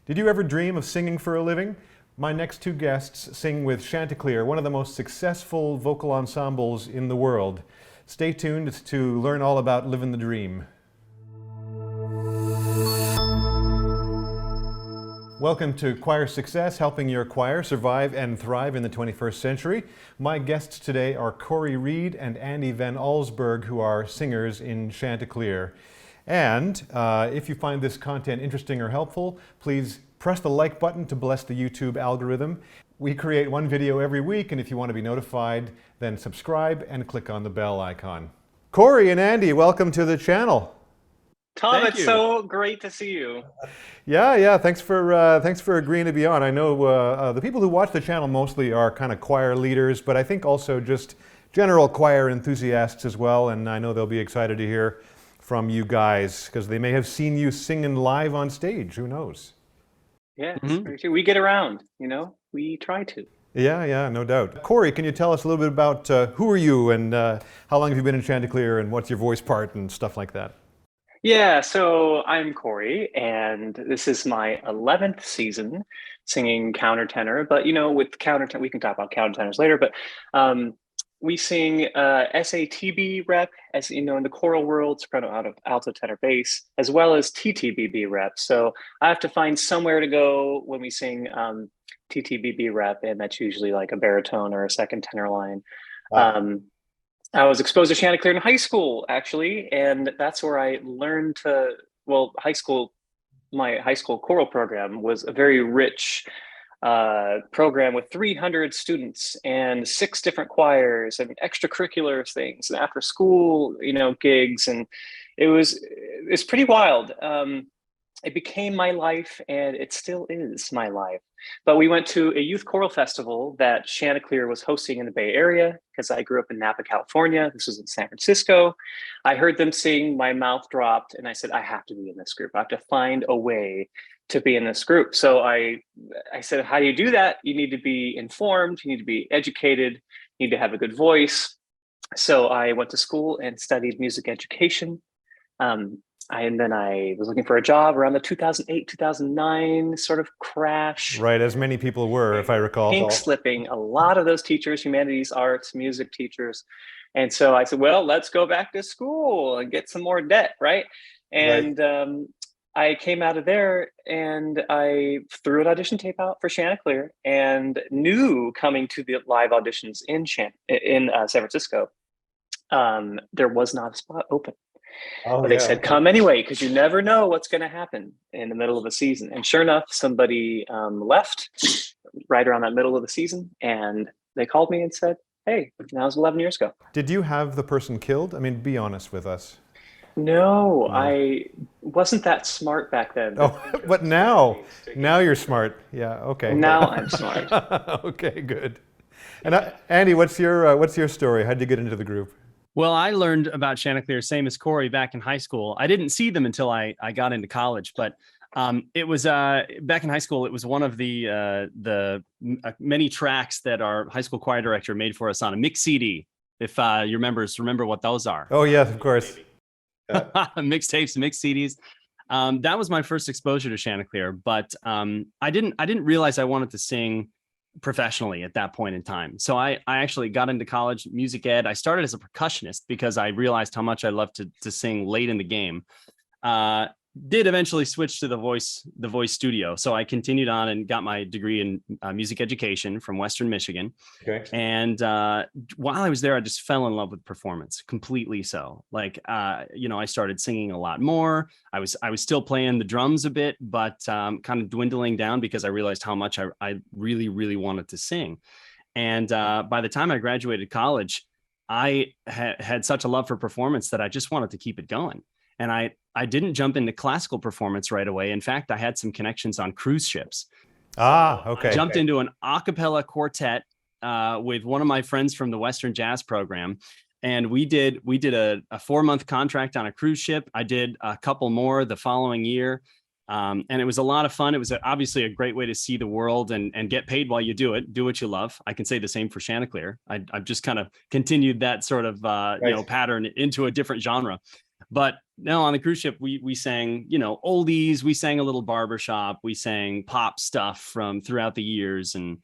Did you ever dream of singing for a living? My next two guests sing with Chanticleer, one of the most successful vocal ensembles in the world. Stay tuned to learn all about living the dream. Welcome to ChoirSuccess, helping your choir survive and thrive in the 21st century. My guests today are Reid and Andy van Allsburg, who are singers in Chanticleer. And if you find this content interesting or helpful, please press the like button to bless the YouTube algorithm. We create one video every week, and if you want to be notified, then subscribe and click on the bell icon. Kory and Andy, welcome to the channel. Tom, it's so great to see you. Yeah. Thanks for agreeing to be on. I know the people who watch the channel mostly are kind of choir leaders, but I think also just general choir enthusiasts as well. And I know they'll be excited to hear from you guys because they may have seen you singing live on stage. Who knows? Yeah, we get around. We try to. Yeah, no doubt. Kory, can you tell us a little bit about who are you and how long have you been in Chanticleer and what's your voice part and stuff like that? Yeah, so I'm Kory, and this is my 11th season singing countertenor. But with countertenor, we can talk about countertenors later. But we sing SATB rep, as you know, in the choral world, soprano, alto, tenor, bass, as well as TTBB rep. So I have to find somewhere to go when we sing TTBB rep, and that's usually like a baritone or a second tenor line. Wow. I was exposed to Chanticleer in high school, actually, and that's where I learned my high school choral program was a very rich program with 300 students and 6 different choirs and extracurricular things and after school, gigs. And it's pretty wild. It became my life, and it still is my life. But we went to a youth choral festival that Chanticleer was hosting in the Bay Area because I grew up in Napa, California. This was in San Francisco. I heard them sing, my mouth dropped, and I said, I have to be in this group. I have to find a way to be in this group. So I said, how do you do that? You need to be informed, you need to be educated, you need to have a good voice. So I went to school and studied music education. And then I was looking for a job around the 2008, 2009 sort of crash. Right, as many people were, if I recall. Pink slipping, a lot of those teachers, humanities, arts, music teachers. And so I said, well, let's go back to school and get some more debt, right? And I came out of there and I threw an audition tape out for Chanticleer and knew coming to the live auditions in San Francisco, there was not a spot open. But they said, come anyway, because you never know what's going to happen in the middle of a season. And sure enough, somebody left right around that middle of the season. And they called me and said, hey, that was 11 years ago. Did you have the person killed? I mean, be honest with us. No, I wasn't that smart back then. Oh, but now you're smart. Yeah, okay. Now I'm smart. Okay, good. And Andy, what's your story? How'd you get into the group? Well, I learned about Chanticleer, same as Kory, back in high school. I didn't see them until I got into college, but it was back in high school. It was one of the many tracks that our high school choir director made for us on a mix CD. If your members remember what those are. Oh yes, of course. Mixtapes, mix CDs. That was my first exposure to Chanticleer, but I didn't realize I wanted to sing professionally at that point in time. So I actually got into college music ed. I started as a percussionist because I realized how much I loved to sing late in the game. Did eventually switch to the voice studio. So I continued on and got my degree in music education from Western Michigan. Okay. And while I was there, I just fell in love with performance, completely so. Like, I started singing a lot more. I was still playing the drums a bit, but kind of dwindling down because I realized how much I really, really wanted to sing. And by the time I graduated college, I had such a love for performance that I just wanted to keep it going. And I didn't jump into classical performance right away. In fact, I had some connections on cruise ships. Okay. I jumped into an a cappella quartet with one of my friends from the Western Jazz program. And we did a 4-month contract on a cruise ship. I did a couple more the following year. And it was a lot of fun. It was obviously a great way to see the world and get paid while you do it. Do what you love. I can say the same for Chanticleer. I've just kind of continued that sort of pattern into a different genre. But no, on the cruise ship, we sang, oldies, we sang a little barbershop, we sang pop stuff from throughout the years, and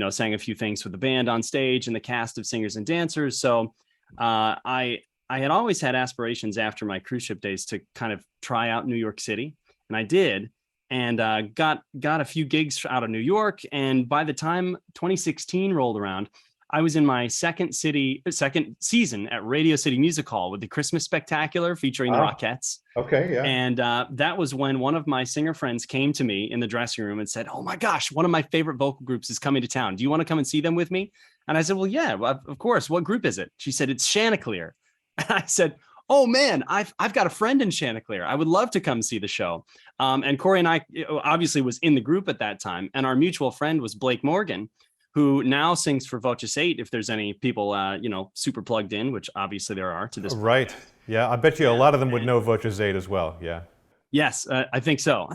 sang a few things with the band on stage and the cast of singers and dancers. So I had always had aspirations after my cruise ship days to kind of try out New York City, and I did, and got a few gigs out of New York. And by the time 2016 rolled around, I was in my second season at Radio City Music Hall with the Christmas Spectacular featuring the Rockettes. Okay, yeah. And that was when one of my singer friends came to me in the dressing room and said, "Oh my gosh, one of my favorite vocal groups is coming to town. Do you want to come and see them with me?" And I said, "Well, yeah, of course. What group is it?" She said, "It's Chanticleer." And I said, "Oh man, I've got a friend in Chanticleer. I would love to come see the show." And Kory and I obviously was in the group at that time, and our mutual friend was Blake Morgan, who now sings for Voces 8, if there's any people, super plugged in, which obviously there are to this point. Right. Yeah, I bet you a lot of them would know Voces 8 as well. Yeah. Yes, I think so.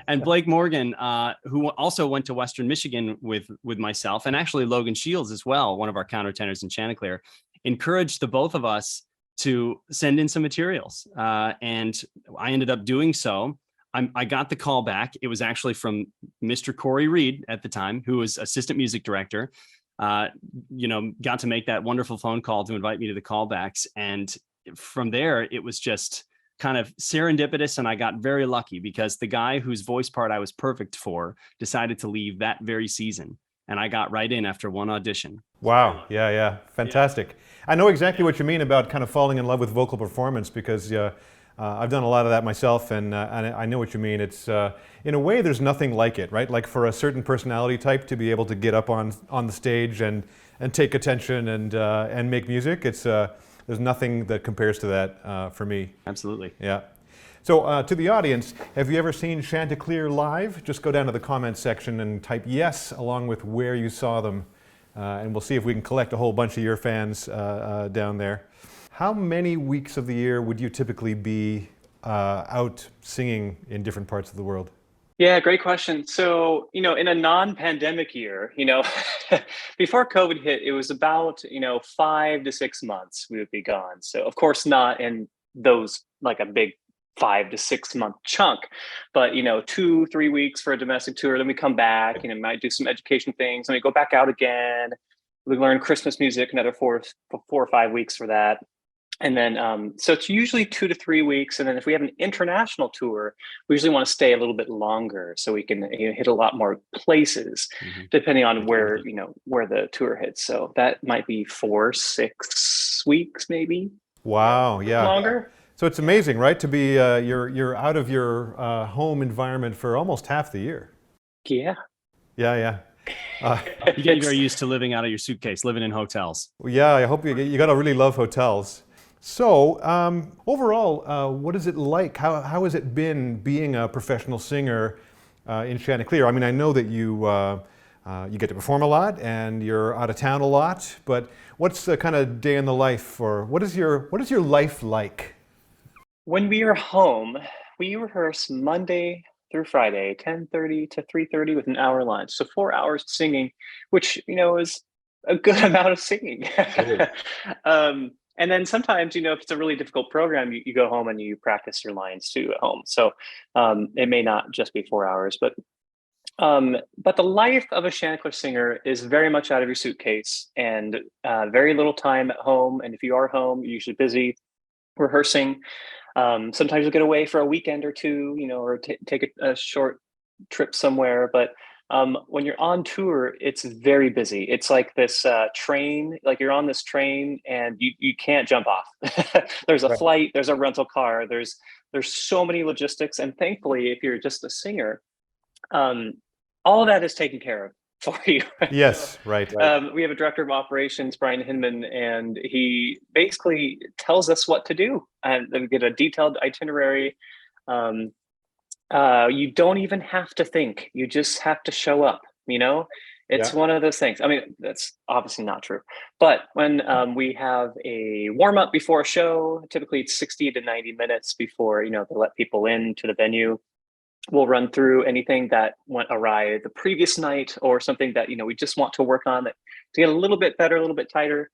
And Blake Morgan, who also went to Western Michigan with myself, and actually Logan Shields as well, one of our countertenors in Chanticleer, encouraged the both of us to send in some materials. And I ended up doing so. I got the call back. It was actually from Mr. Kory Reid at the time, who was assistant music director. Got to make that wonderful phone call to invite me to the callbacks. And from there, it was just kind of serendipitous. And I got very lucky because the guy whose voice part I was perfect for decided to leave that very season. And I got right in after one audition. Wow. Yeah. Fantastic. Yeah. I know exactly what you mean about kind of falling in love with vocal performance, because I've done a lot of that myself, and I know what you mean. It's in a way, there's nothing like it, right? Like for a certain personality type to be able to get up on the stage and take attention and make music. It's there's nothing that compares to that for me. Absolutely. Yeah. So to the audience, have you ever seen Chanticleer live? Just go down to the comments section and type yes along with where you saw them, and we'll see if we can collect a whole bunch of your fans down there. How many weeks of the year would you typically be out singing in different parts of the world? Yeah, great question. So, in a non-pandemic year, before COVID hit, it was about, 5 to 6 months we would be gone. So of course not in those like a big 5 to 6 month chunk, but 2-3 weeks for a domestic tour. Then we come back, might do some education things. Then we go back out again. We learn Christmas music, another 4 or 5 weeks for that. And then, so it's usually 2 to 3 weeks. And then if we have an international tour, we usually want to stay a little bit longer so we can hit a lot more places, depending on where the tour hits. So that might be 4-6 weeks, maybe. Wow. Yeah. Longer. So it's amazing, right? To be, you're out of your home environment for almost half the year. Yeah. Yeah. You get very used to living out of your suitcase, living in hotels. Yeah, I hope you got to really love hotels. So overall, what is it like? How has it been being a professional singer in Chanticleer? I mean, I know that you get to perform a lot and you're out of town a lot, but what's the kind of day in the life, or what is your life like? When we are home, we rehearse Monday through Friday, 10:30 to 3:30 with an hour lunch. So 4 hours singing, which, is a good amount of singing. And then sometimes, if it's a really difficult program, you go home and you practice your lines too at home. So it may not just be 4 hours, but the life of a Chanticleer singer is very much out of your suitcase and very little time at home. And if you are home, you're usually busy rehearsing. Sometimes you'll get away for a weekend or two, or take a short trip somewhere. But when you're on tour, it's very busy. It's like this train, like you're on this train and you can't jump off. There's a flight, there's a rental car, there's so many logistics. And thankfully, if you're just a singer, all of that is taken care of for you. Yes, right. We have a director of operations, Brian Hinman, and he basically tells us what to do. And we get a detailed itinerary. You don't even have to think. You just have to show up, It's one of those things. I mean, that's obviously not true. But when we have a warm-up before a show, typically it's 60 to 90 minutes before, they let people into the venue. We'll run through anything that went awry the previous night or something that, we just want to work on that to get a little bit better, a little bit tighter.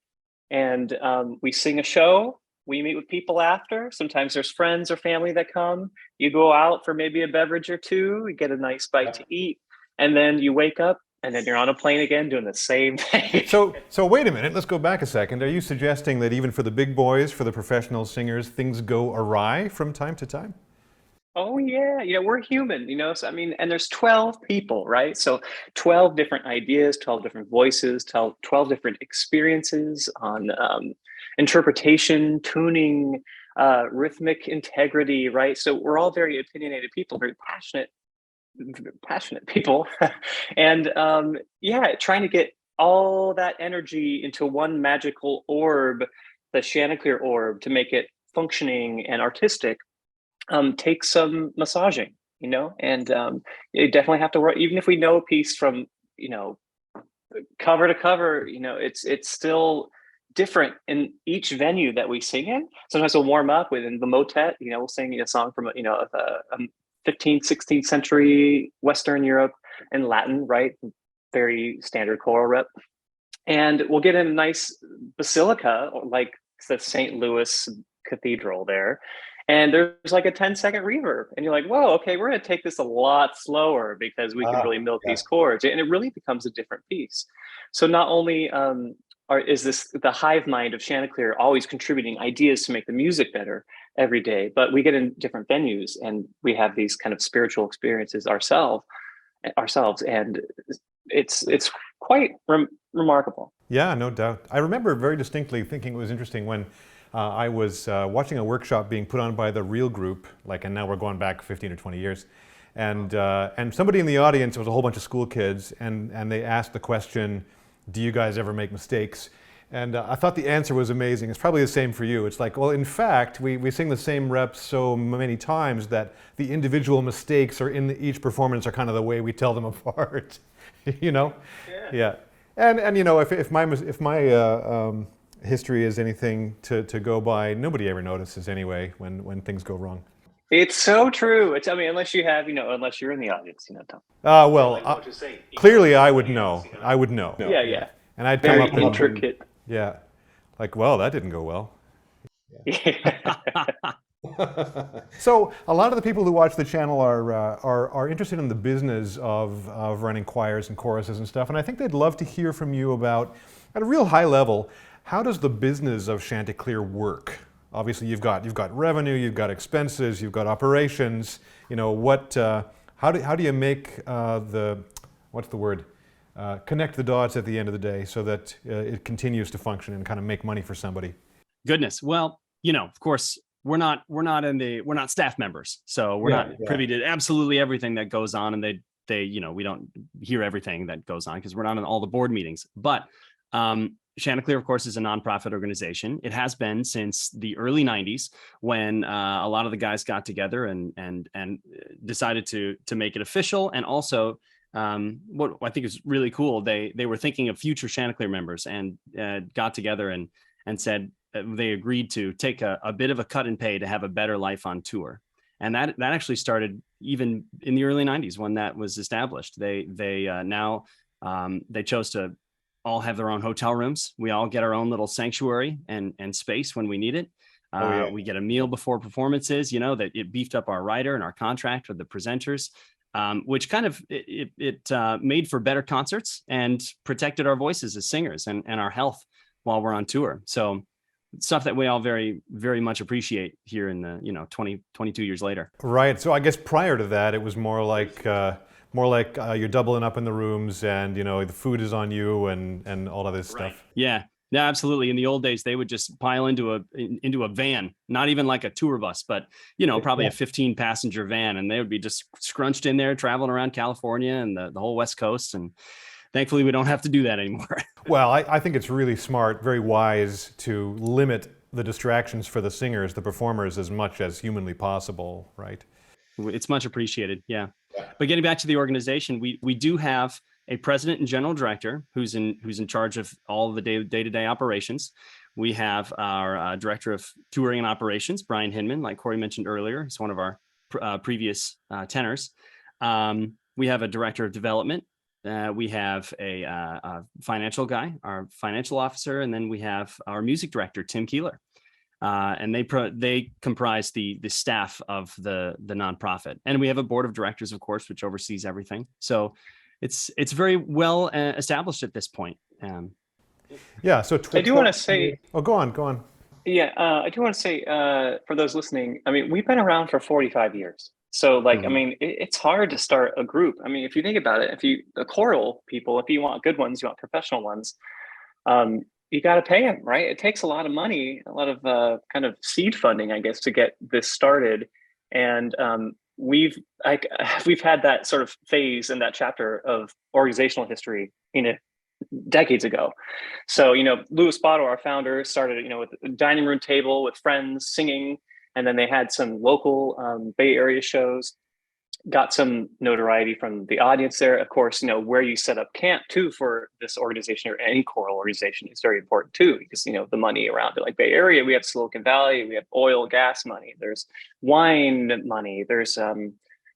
And we sing a show. we meet with people after. Sometimes there's friends or family that come. You go out for maybe a beverage or two, you get a nice bite to eat, and then you wake up and then you're on a plane again doing the same thing. So wait a minute, let's go back a second. Are you suggesting that even for the big boys, for the professional singers, things go awry from time to time? Oh yeah, we're human, so I mean, and there's 12 people, right? So 12 different ideas, 12 different voices, 12 different experiences on interpretation, tuning, rhythmic integrity, right? So we're all very opinionated people, very passionate people. And trying to get all that energy into one magical orb, the Chanticleer orb, to make it functioning and artistic, takes some massaging, and you definitely have to work. Even if we know a piece from, cover to cover, it's still different in each venue that we sing in. Sometimes we'll warm up within the motet, we'll sing a song from, a 15th, 16th century Western Europe and Latin, right? Very standard choral rep. And we'll get in a nice basilica, like the St. Louis Cathedral there. And there's like a 10-second reverb. And you're like, whoa, okay, we're going to take this a lot slower because we can really milk these chords. And it really becomes a different piece. So not only is this the hive mind of Chanticleer always contributing ideas to make the music better every day, but we get in different venues and we have these kind of spiritual experiences ourselves. And it's quite remarkable. Yeah, no doubt. I remember very distinctly thinking it was interesting when I was watching a workshop being put on by the Real group, and now we're going back 15 or 20 years, and somebody in the audience, it was a whole bunch of school kids, and they asked the question, do you guys ever make mistakes? And I thought the answer was amazing. It's probably the same for you. It's like, well, in fact, we sing the same reps so many times that the individual mistakes are in each performance are kind of the way we tell them apart, Yeah. And if my history is anything to go by, nobody ever notices anyway when things go wrong. It's so true. Unless you have, unless you're in the audience, Tom. Well, clearly I would know. I would know. Yeah. And I'd Very come up intricate. Yeah. Well, that didn't go well. So a lot of the people who watch the channel are interested in the business of running choirs and choruses and stuff, and I think they'd love to hear from you about, at a real high level, how does the business of Chanticleer work? Obviously, you've got revenue, you've got expenses, you've got operations. How do you make connect the dots at the end of the day so that it continues to function and kind of make money for somebody? Goodness. Well, of course, we're not staff members, so we're not privy to absolutely everything that goes on, and we don't hear everything that goes on because we're not in all the board meetings. But Chanticleer, of course, is a nonprofit organization. It has been since the early 90s when a lot of the guys got together and decided to make it official. And also, what I think is really cool, they were thinking of future Chanticleer members and got together and said they agreed to take a bit of a cut in pay to have a better life on tour. And that actually started even in the early 90s when that was established. They chose to all have their own hotel rooms. We all get our own little sanctuary and space when we need it. We get a meal before performances, that it beefed up our writer and our contract with the presenters, which kind of it made for better concerts and protected our voices as singers and our health while we're on tour. So stuff that we all very, very much appreciate here in the 22 years later. Right. So I guess prior to that, it was more like you're doubling up in the rooms, and the food is on you, and all of this stuff. Yeah, absolutely. In the old days, they would just pile into a van, not even like a tour bus, but probably a 15-passenger van, and they would be just scrunched in there, traveling around California and the whole West Coast. And thankfully, we don't have to do that anymore. Well, I think it's really smart, very wise to limit the distractions for the singers, the performers, as much as humanly possible, right? It's much appreciated, yeah. But getting back to the organization, we do have a president and general director who's in charge of all the day-to-day operations. We have our director of touring and operations, Brian Hinman, like Kory mentioned earlier. He's one of our previous tenors. We have a director of development. We have a financial guy, our financial officer, and then we have our music director, Tim Keeler. and they comprise the staff of the nonprofit. And we have a board of directors, of course, which oversees everything. So it's very well established at this point. Yeah. So I do want to say. Oh, go on. Yeah, I do want to say for those listening, I mean, we've been around for 45 years. So like, I mean, it's hard to start a group. I mean, if you think about it, the choral people, if you want good ones, you want professional ones, you got to pay them, right? It takes a lot of money, a lot of kind of seed funding, I guess, to get this started. And we've had that sort of phase in that chapter of organizational history, decades ago. So, Louis Botto, our founder, started, with a dining room table with friends singing, and then they had some local Bay Area shows, got some notoriety from the audience there. Of course, where you set up camp too for this organization or any choral organization is very important too, because, the money around it, like Bay Area, we have Silicon Valley, we have oil, gas money, there's wine money, there's,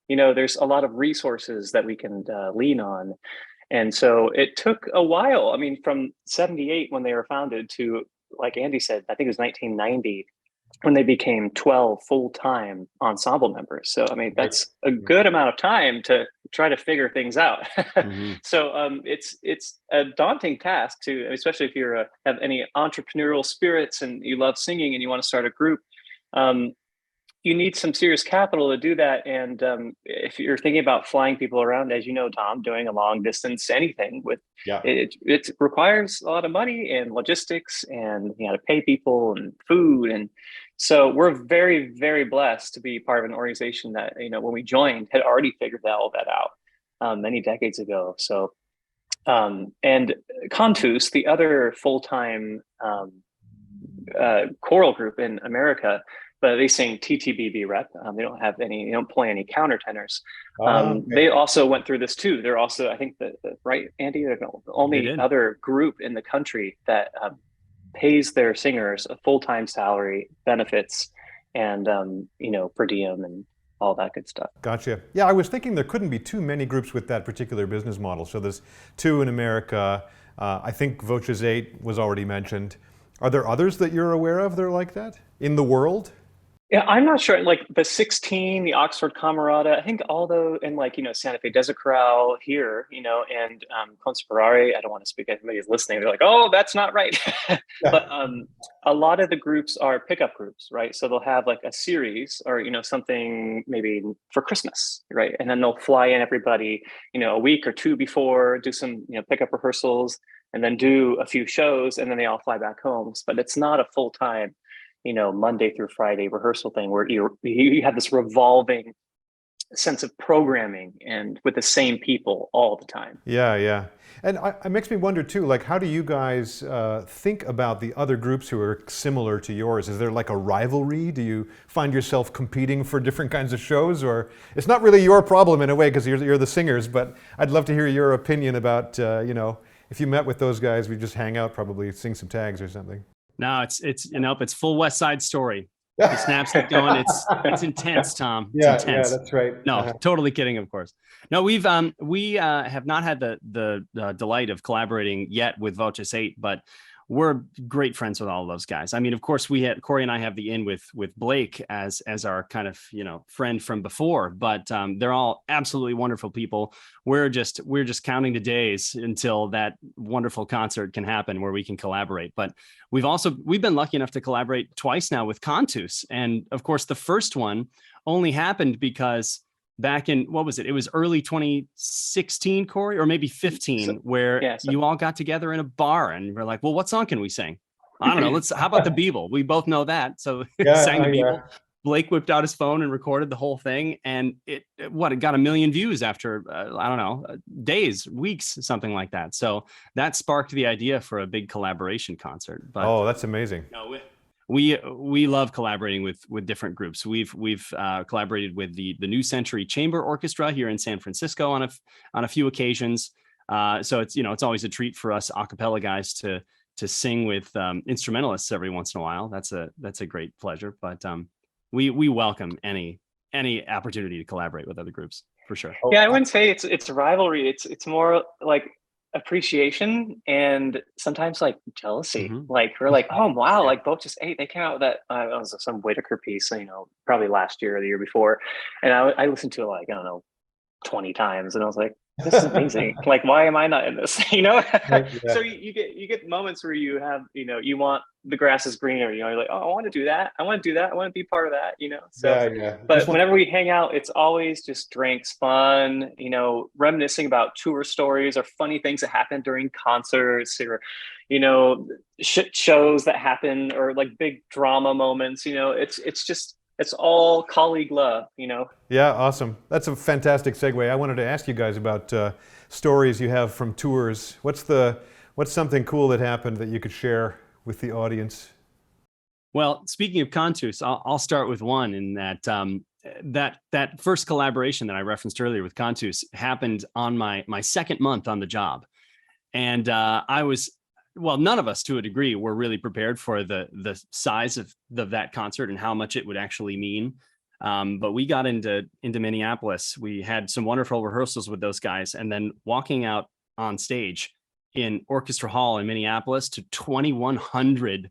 there's a lot of resources that we can lean on. And so it took a while. I mean, from 78 when they were founded to, like Andy said, I think it was 1990 when they became 12 full-time ensemble members. So, I mean, that's a good amount of time to try to figure things out. So it's a daunting task to, especially if you have any entrepreneurial spirits and you love singing and you want to start a group. You need some serious capital to do that. And if you're thinking about flying people around, as you know, Tom, doing a long distance, anything with it requires a lot of money and logistics, and you got to pay people and food. And so we're very, very blessed to be part of an organization that, when we joined, had already figured all that out many decades ago. So, and Cantus, the other full-time choral group in America, but they sing TTBB rep. They don't play any countertenors. They also went through this too. They're also, I think right, Andy, they're the only other group in the country that pays their singers a full-time salary, benefits, and, per diem and all that good stuff. Gotcha. Yeah, I was thinking there couldn't be too many groups with that particular business model. So there's 2 in America. I think Voces 8 was already mentioned. Are there others that you're aware of that are like that in the world? Yeah, I'm not sure. Like the 16, the Oxford Camerata, I think and Santa Fe Desert Chorale here, and Conspirare, I don't want to speak, everybody's listening. They're like, oh, that's not right. But a lot of the groups are pickup groups, right? So they'll have like a series or, something maybe for Christmas, right? And then they'll fly in everybody, a week or 2 before, do some, pickup rehearsals, and then do a few shows, and then they all fly back home. But it's not a full-time, Monday through Friday rehearsal thing where you have this revolving sense of programming and with the same people all the time. Yeah. And it makes me wonder too, like, how do you guys think about the other groups who are similar to yours? Is there like a rivalry? Do you find yourself competing for different kinds of shows? Or it's not really your problem in a way because you're the singers, but I'd love to hear your opinion about, if you met with those guys, we just hang out, probably sing some tags or something. No, it's full West Side Story. The snaps keep going. It's intense, Tom. It's intense. Yeah, that's right. No, totally kidding, of course. No, we have not had the delight of collaborating yet with Voces 8, but we're great friends with all of those guys. I mean, of course, Kory and I have the in with Blake as our kind of friend from before, but they're all absolutely wonderful people. We're just counting the days until that wonderful concert can happen where we can collaborate. But we've been lucky enough to collaborate twice now with Cantus, and of course, the first one only happened because back in, what was it? It was early 2016, Kory, or maybe 15, where you all got together in a bar and we're like, well, what song can we sing? I don't know. How about the Beeble? We both know that. So sang the Beeble. Blake whipped out his phone and recorded the whole thing. And it got 1 million views after, days, weeks, something like that. So that sparked the idea for a big collaboration concert. But, that's amazing. We love collaborating with different groups. We've collaborated with the New Century Chamber Orchestra here in San Francisco on a few occasions. So it's always a treat for us a cappella guys to sing with instrumentalists every once in a while. That's a great pleasure. But we welcome any opportunity to collaborate with other groups for sure. Yeah, I wouldn't say it's a rivalry. It's more like appreciation and sometimes like jealousy. Mhm. Like we're like, oh wow, like both just ate. They came out with that. It was some Whitaker piece, probably last year or the year before, and I listened to it like I don't know 20 times, and I was like, this is amazing. Like, why am I not in this? Right, yeah. So you get moments where you have, you want the grass is greener, you're like, oh, I want to do that, I want to do that, I want to be part of that, so Yeah, yeah. but whenever we hang out, it's always just drinks, fun, reminiscing about tour stories or funny things that happen during concerts, or shit shows that happen, or like big drama moments. It's all colleague love. Yeah, awesome. That's a fantastic segue. I wanted to ask you guys about stories you have from tours. What's something cool that happened that you could share with the audience? Well, speaking of Cantus, I'll start with one in that that first collaboration that I referenced earlier with Cantus happened on my second month on the job, and I was. Well, none of us, to a degree, were really prepared for the size of that concert and how much it would actually mean. But we got into Minneapolis. We had some wonderful rehearsals with those guys, and then walking out on stage in Orchestra Hall in Minneapolis to 2,100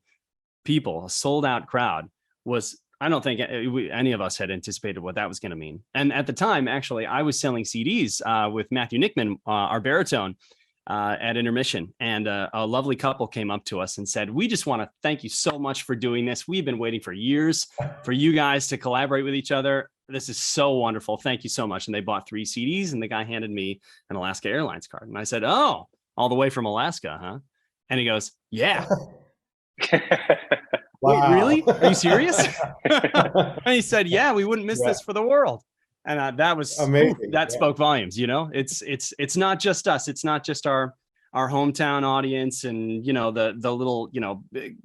people, a sold out crowd, was, I don't think any of us had anticipated what that was going to mean. And at the time, actually, I was selling CDs with Matthew Nickman, our baritone, at intermission, and a lovely couple came up to us and said, we just want to thank you so much for doing this. We've been waiting for years for you guys to collaborate with each other. This is so wonderful. Thank you so much. And they bought 3 CDs, and the guy handed me an Alaska Airlines card. And I said, oh, all the way from Alaska, huh? And he goes, yeah. Wow. Wait, really? Are you serious? And he said, yeah, we wouldn't miss this for the world. And that was amazing. That spoke volumes. It's not just us. It's not just our hometown audience and the little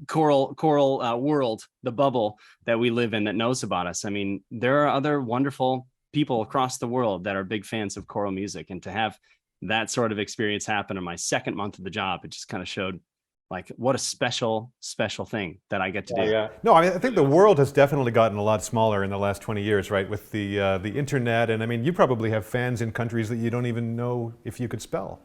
choral world, the bubble that we live in that knows about us. I mean, there are other wonderful people across the world that are big fans of choral music, and to have that sort of experience happen in my second month of the job, it just kind of showed like what a special thing that I get to do. Yeah. No, I mean, I think the world has definitely gotten a lot smaller in the last 20 years, right? With the internet, and I mean, you probably have fans in countries that you don't even know if you could spell.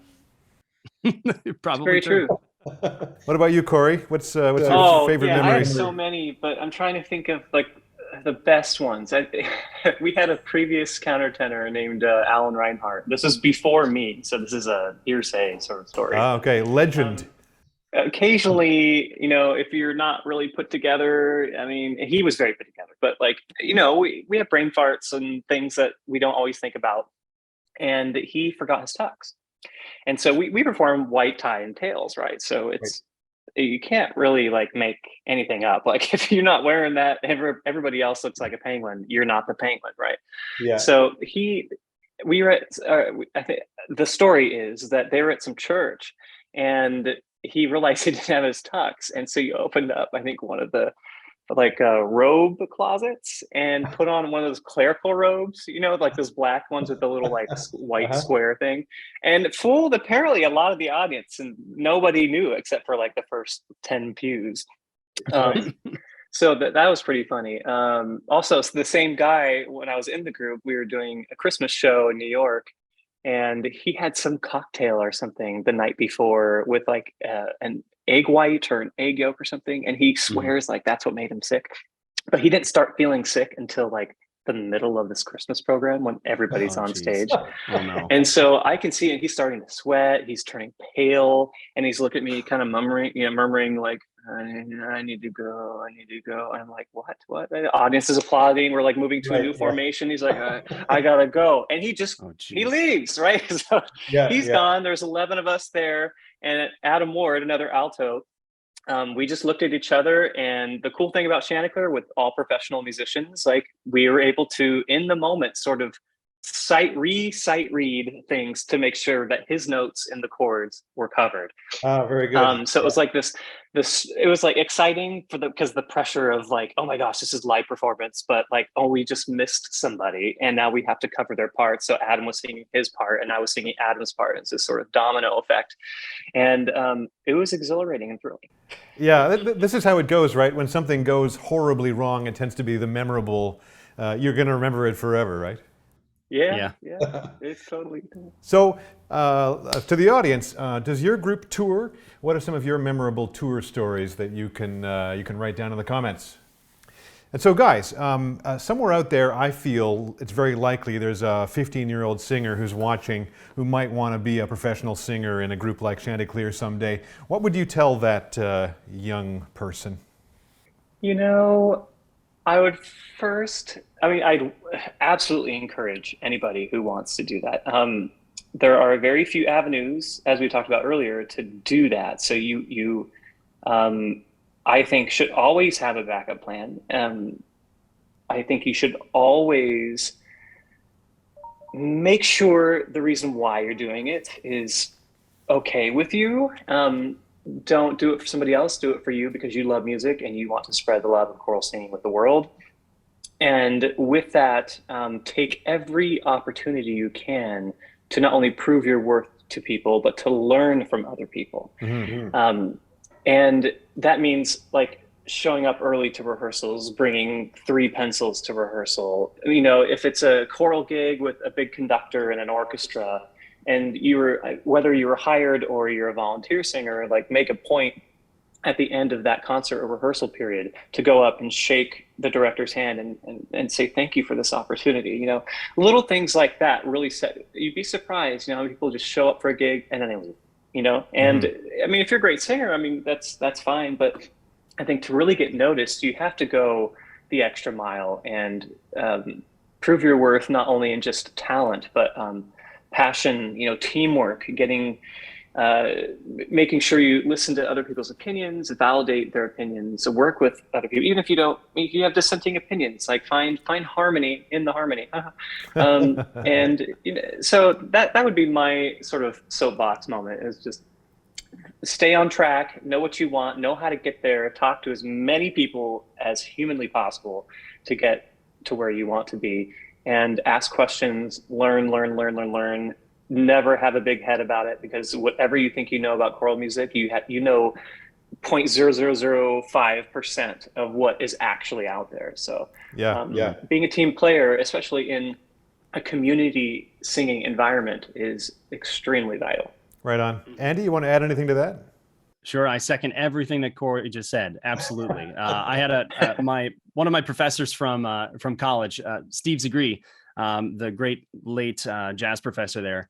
Probably very true. What about you, Kory? What's your favorite memory? I have so many, but I'm trying to think of like the best ones. We had a previous countertenor named Alan Reinhardt. This was before me, so this is a hearsay sort of story. Ah, okay, legend. Occasionally, if you're not really put together, I mean, he was very put together, but like, we have brain farts and things that we don't always think about. And he forgot his tux. And so we perform white tie and tails, right? So you can't really like make anything up. Like if you're not wearing that, everybody else looks like a penguin. You're not the penguin, right? Yeah. So we were at, I think the story is that they were at some church, and he realized he didn't have his tux, and so he opened up, I think, one of the robe closets and put on one of those clerical robes, like those black ones with the little like white square thing, and fooled apparently a lot of the audience, and nobody knew except for like the first 10 pews. So that was pretty funny. Also, the same guy, when I was in the group, we were doing a Christmas show in New York, and he had some cocktail or something the night before with like an egg white or an egg yolk or something, and he swears like that's what made him sick. But he didn't start feeling sick until like the middle of this Christmas program when everybody's on stage. Oh, no. And so I can see it. He's starting to sweat. He's turning pale, and he's looking at me, kind of murmuring like, I need to go. I need to go. And I'm like, what? The audience is applauding. We're like moving to a new formation. He's like, I gotta go. And he just, he leaves, right? So he's gone. There's 11 of us there. And Adam Ward, another alto, we just looked at each other. And the cool thing about Chanticleer, with all professional musicians, like we were able to, in the moment, sort of sight read things to make sure that his notes in the chords were covered. Very good. So it was like this it was like exciting because the pressure of like, oh my gosh, this is live performance, but like, oh, we just missed somebody and now we have to cover their part. So Adam was singing his part and I was singing Adam's part. It's this sort of domino effect, and it was exhilarating and thrilling. Yeah, this is how it goes, right? When something goes horribly wrong, it tends to be the memorable. You're going to remember it forever, right? Yeah, Yeah. yeah, it's totally. So, to the audience, does your group tour? What are some of your memorable tour stories that you can write down in the comments? And so, guys, somewhere out there, I feel it's very likely there's a 15-year-old singer who's watching who might want to be a professional singer in a group like Chanticleer someday. What would you tell that young person? You know, I would first, I mean, I'd absolutely encourage anybody who wants to do that. There are very few avenues, as we talked about earlier, to do that. So um, I think, should always have a backup plan. I think you should always make sure the reason why you're doing it is okay with you. Don't do it for somebody else, do it for you because you love music and you want to spread the love of choral singing with the world. And with that, take every opportunity you can to not only prove your worth to people, but to learn from other people. Mm-hmm. And that means like showing up early to rehearsals, bringing 3 pencils to rehearsal. You know, if it's a choral gig with a big conductor and an orchestra, and whether you were hired or you're a volunteer singer, like make a point at the end of that concert or rehearsal period to go up and shake the director's hand and say thank you for this opportunity. You know, little things like that really you'd be surprised, you know, how people just show up for a gig and then they leave, you know. And I mean, if you're a great singer, I mean, that's fine, but I think to really get noticed, you have to go the extra mile and prove your worth, not only in just talent but passion, you know, teamwork, making sure you listen to other people's opinions, validate their opinions, work with other people, even if you have dissenting opinions, like find harmony in the harmony. And you know, so that would be my sort of soapbox moment, is just stay on track, know what you want, know how to get there, talk to as many people as humanly possible to get to where you want to be, and ask questions, learn. Never have a big head about it, because whatever you think you know about choral music, you know 0.0005% of what is actually out there. So being a team player, especially in a community singing environment, is extremely vital. Right on. Andy, you want to add anything to that? Sure, I second everything that Kory just said. Absolutely. I had one of my professors from college, Steve Zagree, the great late jazz professor there,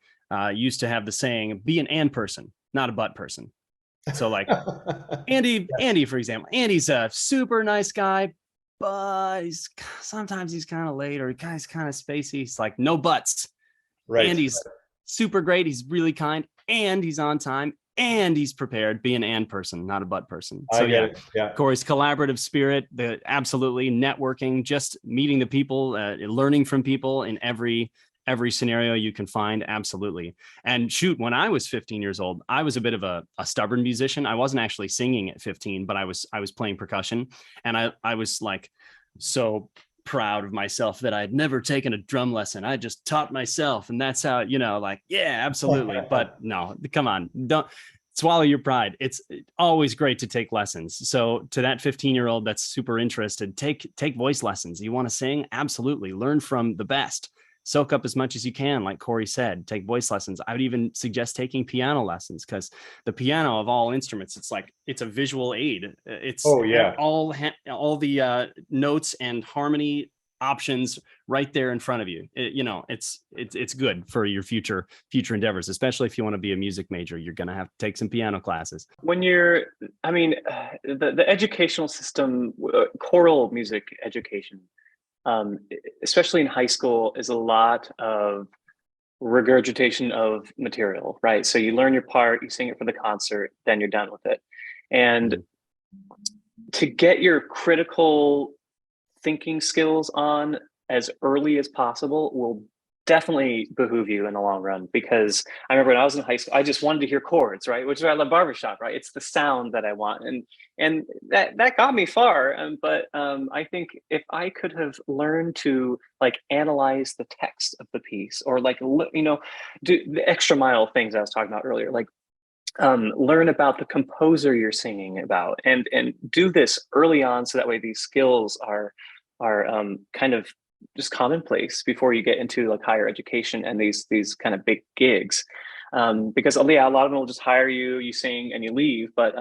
used to have the saying, "Be an and person, not a but person." So, like Andy, for example, Andy's a super nice guy, but sometimes he's kind of late, or he's kind of spacey. He's like, no buts. Right. Andy's super great. He's really kind, and he's on time, and he's prepared. Be an and person, not a but person. So yeah, Kory's collaborative spirit, the absolutely networking, just meeting the people, learning from people in every scenario you can find. Absolutely. And shoot, when I was 15 years old, I was a bit of a stubborn musician. I wasn't actually singing at 15, but I was playing percussion, and I was like so proud of myself that I'd never taken a drum lesson. I just taught myself, and that's how, you know, like, yeah, absolutely. But no, come on, don't swallow your pride. It's always great to take lessons. So to that 15-year-old that's super interested, take voice lessons. You want to sing? Absolutely. Learn from the best. Soak up as much as you can. Like Kory said, take voice lessons. I would even suggest taking piano lessons, because the piano, of all instruments, it's a visual aid. It's all the notes and harmony options right there in front of you. It's good for your future endeavors, especially if you want to be a music major. You're going to have to take some piano classes. When the educational system, choral music education, especially in high school, is a lot of regurgitation of material, right? So you learn your part, you sing it for the concert, then you're done with it. And to get your critical thinking skills on as early as possible will definitely behoove you in the long run. Because I remember when I was in high school, I just wanted to hear chords, right? Which is why I love barbershop, right? It's the sound that I want, and that got me far. But I think if I could have learned to like analyze the text of the piece, or like do the extra mile things I was talking about earlier, like learn about the composer you're singing about, and do this early on, so that way these skills are kind of just commonplace before you get into like higher education and these kind of big gigs. Because yeah, a lot of them will just hire you, you sing and you leave. But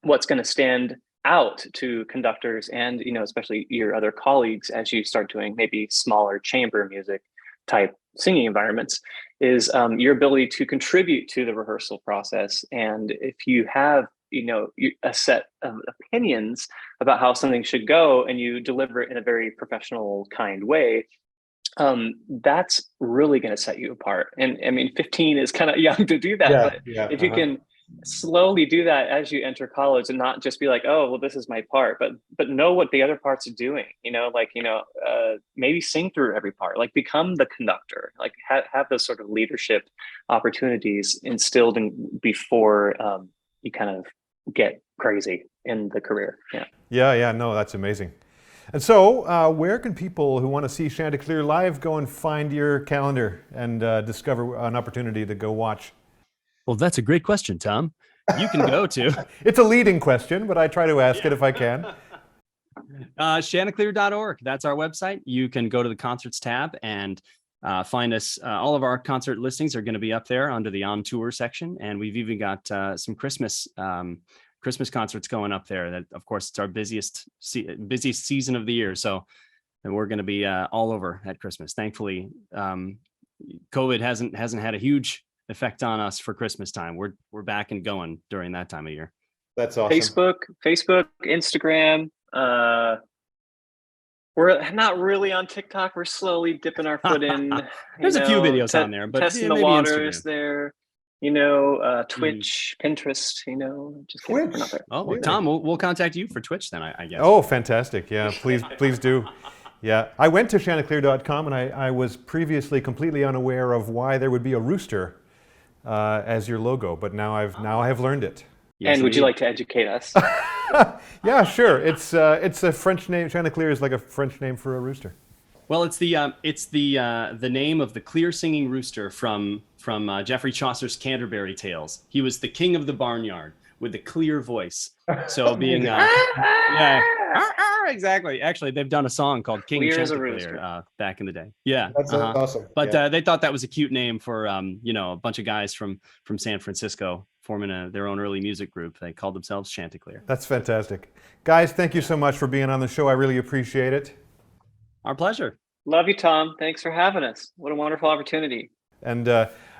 what's going to stand out to conductors and, you know, especially your other colleagues as you start doing maybe smaller chamber music type singing environments is your ability to contribute to the rehearsal process. And if you have, you know, a set of opinions about how something should go and you deliver it in a very professional kind way, that's really going to set you apart. And I mean, 15 is kind of young to do that, but if you can slowly do that as you enter college and not just be like, oh, well, this is my part, but know what the other parts are doing, you know, like, you know, maybe sing through every part, like become the conductor, like have those sort of leadership opportunities instilled in before you kind of get crazy in the career. Yeah, no, that's amazing. And so, where can people who want to see Chanticleer live go and find your calendar and discover an opportunity to go watch? Well, that's a great question, Tom. You can go to... It's a leading question, but I try to ask it if I can. Chanticleer.org. That's our website. You can go to the concerts tab and find us. All of our concert listings are going to be up there under the on tour section. And we've even got some Christmas concerts going up there. That, of course, it's our busiest season of the year. So, and we're going to be all over at Christmas. Thankfully, COVID hasn't had a huge effect on us for Christmas time. We're back and going during that time of year. That's awesome. Facebook, Instagram. We're not really on TikTok. We're slowly dipping our foot in. There's a few videos on there, but testing the waters there. You know, Twitch, Pinterest. You know, just Twitch. We're not there. Oh, well, Tom, we'll contact you for Twitch then, I guess. Oh, fantastic! Yeah, please do. Yeah, I went to Chanticleer.com and I was previously completely unaware of why there would be a rooster as your logo, but now I have learned it. Yes, and would you like to educate us? Yeah, sure. It's a French name. Chanticleer is like a French name for a rooster. Well, it's the name of the clear singing rooster from Geoffrey Chaucer's Canterbury Tales. He was the king of the barnyard with a clear voice. So being yeah, exactly. Actually, they've done a song called King Chanticleer back in the day. Yeah, that's awesome. But they thought that was a cute name for you know, a bunch of guys from San Francisco forming their own early music group. They called themselves Chanticleer. That's fantastic, guys. Thank you so much for being on the show. I really appreciate it. Our pleasure. Love you, Tom. Thanks for having us. What a wonderful opportunity. And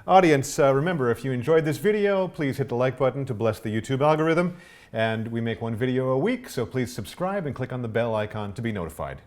audience, remember, if you enjoyed this video, please hit the like button to bless the YouTube algorithm. And we make one video a week, so please subscribe and click on the bell icon to be notified.